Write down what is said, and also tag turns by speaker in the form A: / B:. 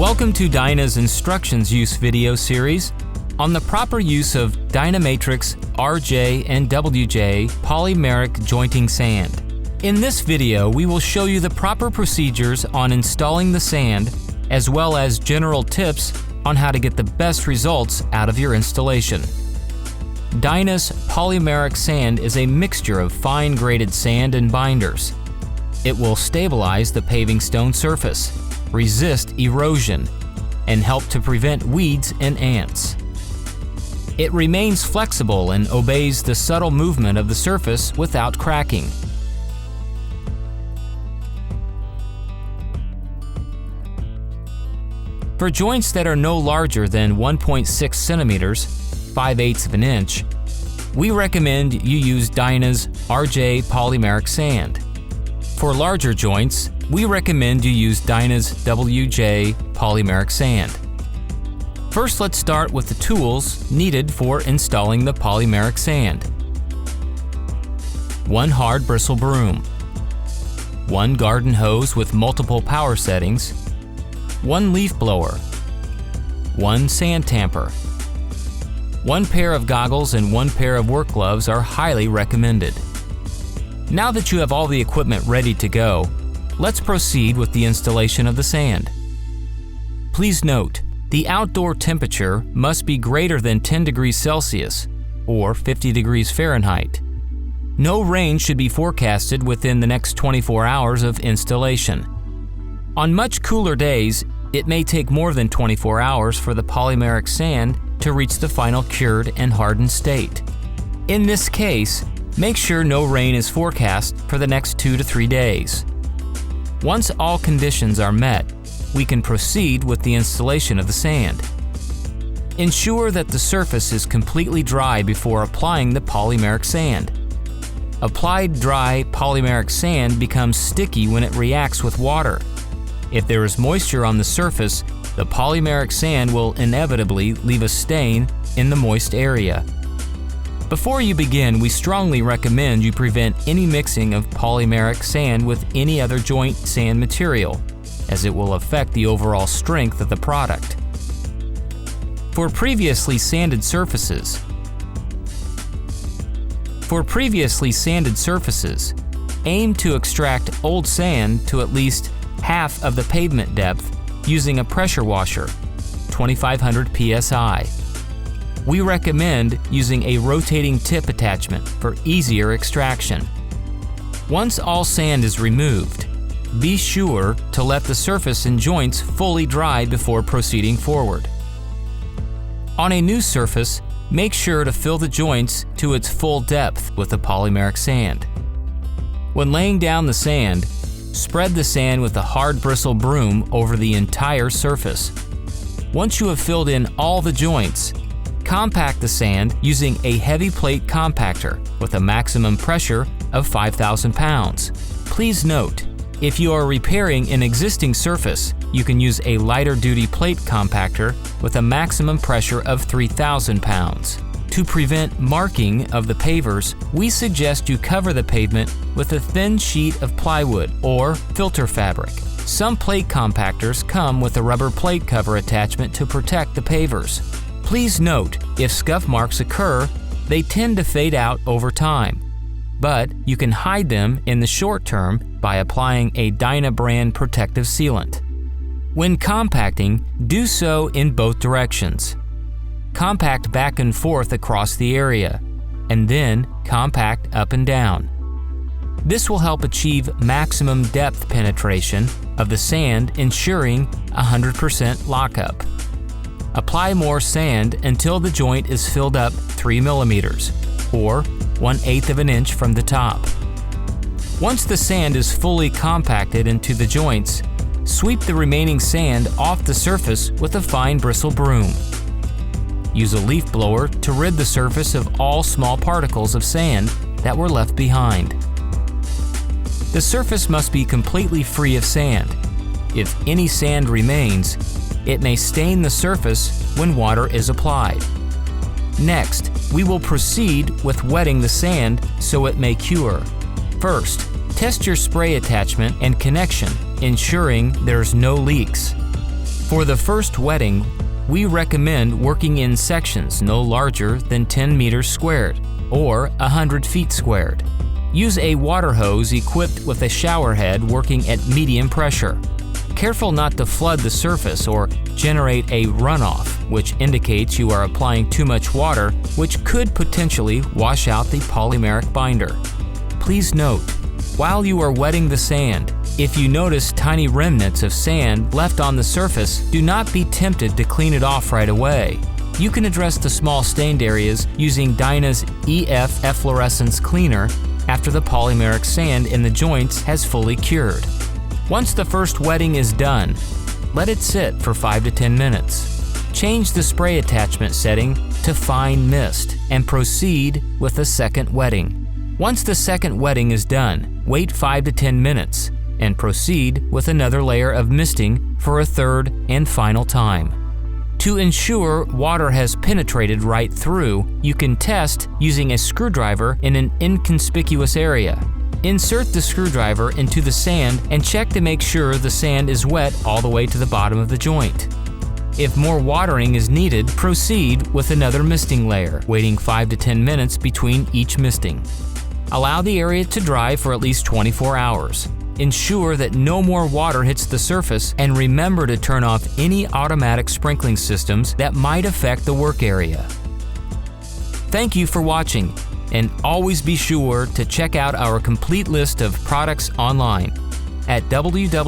A: Welcome to Dyna's instructions use video series on the proper use of dynamatrix, RJ, and WJ polymeric jointing sand. In this video, we will show you the proper procedures on installing the sand, as well as general tips on how to get the best results out of your installation. Dyna's polymeric sand is a mixture of fine graded sand and binders. It will stabilize the paving stone surface, resist erosion, and help to prevent weeds and ants. It remains flexible and obeys the subtle movement of the surface without cracking. For joints that are no larger than 1.6 centimeters, 5/8 of an inch, we recommend you use Dyna's RJ polymeric sand. For larger joints, we recommend you use Dyna's WJ polymeric sand. First, let's start with the tools needed for installing the polymeric sand. 1 hard bristle broom, 1 garden hose with multiple power settings, 1 leaf blower, 1 sand tamper. 1 pair of goggles and 1 pair of work gloves are highly recommended. Now that you have all the equipment ready to go, let's proceed with the installation of the sand. Please note, the outdoor temperature must be greater than 10 degrees Celsius or 50 degrees Fahrenheit. No rain should be forecasted within the next 24 hours of installation. On much cooler days, it may take more than 24 hours for the polymeric sand to reach the final cured and hardened state. In this case, make sure no rain is forecast for the next 2 to 3 days. Once all conditions are met, we can proceed with the installation of the sand. Ensure that the surface is completely dry before applying the polymeric sand. Applied dry polymeric sand becomes sticky when it reacts with water. If there is moisture on the surface, the polymeric sand will inevitably leave a stain in the moist area. Before you begin, we strongly recommend you prevent any mixing of polymeric sand with any other joint sand material, as it will affect the overall strength of the product. For previously sanded surfaces, aim to extract old sand to at least half of the pavement depth using a pressure washer, 2500 psi. We recommend using a rotating tip attachment for easier extraction. Once all sand is removed, be sure to let the surface and joints fully dry before proceeding forward. On a new surface, make sure to fill the joints to its full depth with the polymeric sand. When laying down the sand, spread the sand with a hard bristle broom over the entire surface. Once you have filled in all the joints, compact the sand using a heavy plate compactor with a maximum pressure of 5,000 pounds. Please note, if you are repairing an existing surface, you can use a lighter duty plate compactor with a maximum pressure of 3,000 pounds. To prevent marking of the pavers, we suggest you cover the pavement with a thin sheet of plywood or filter fabric. Some plate compactors come with a rubber plate cover attachment to protect the pavers. Please note, if scuff marks occur, they tend to fade out over time, but you can hide them in the short term by applying a Dyna brand protective sealant. When compacting, do so in both directions. Compact back and forth across the area, and then compact up and down. This will help achieve maximum depth penetration of the sand, ensuring 100% lockup. Apply more sand until the joint is filled up 3 millimeters, or 1/8 of an inch from the top. Once the sand is fully compacted into the joints, sweep the remaining sand off the surface with a fine bristle broom. Use a leaf blower to rid the surface of all small particles of sand that were left behind. The surface must be completely free of sand. If any sand remains, it may stain the surface when water is applied. Next, we will proceed with wetting the sand so it may cure. First, test your spray attachment and connection, ensuring there's no leaks. For the first wetting, we recommend working in sections no larger than 10 meters squared or 100 feet squared. Use a water hose equipped with a shower head working at medium pressure. Careful not to flood the surface or generate a runoff, which indicates you are applying too much water, which could potentially wash out the polymeric binder. Please note, while you are wetting the sand, if you notice tiny remnants of sand left on the surface, do not be tempted to clean it off right away. You can address the small stained areas using Dyna's EF efflorescence cleaner after the polymeric sand in the joints has fully cured. Once the first wetting is done, let it sit for 5 to 10 minutes. Change the spray attachment setting to fine mist and proceed with the second wetting. Once the second wetting is done, wait 5 to 10 minutes and proceed with another layer of misting for a third and final time. To ensure water has penetrated right through, you can test using a screwdriver in an inconspicuous area. Insert the screwdriver into the sand and check to make sure the sand is wet all the way to the bottom of the joint. If more watering is needed, proceed with another misting layer, waiting 5 to 10 minutes between each misting. Allow the area to dry for at least 24 hours. Ensure that no more water hits the surface and remember to turn off any automatic sprinkling systems that might affect the work area. Thank you for watching, and always be sure to check out our complete list of products online at www.dyna.ca.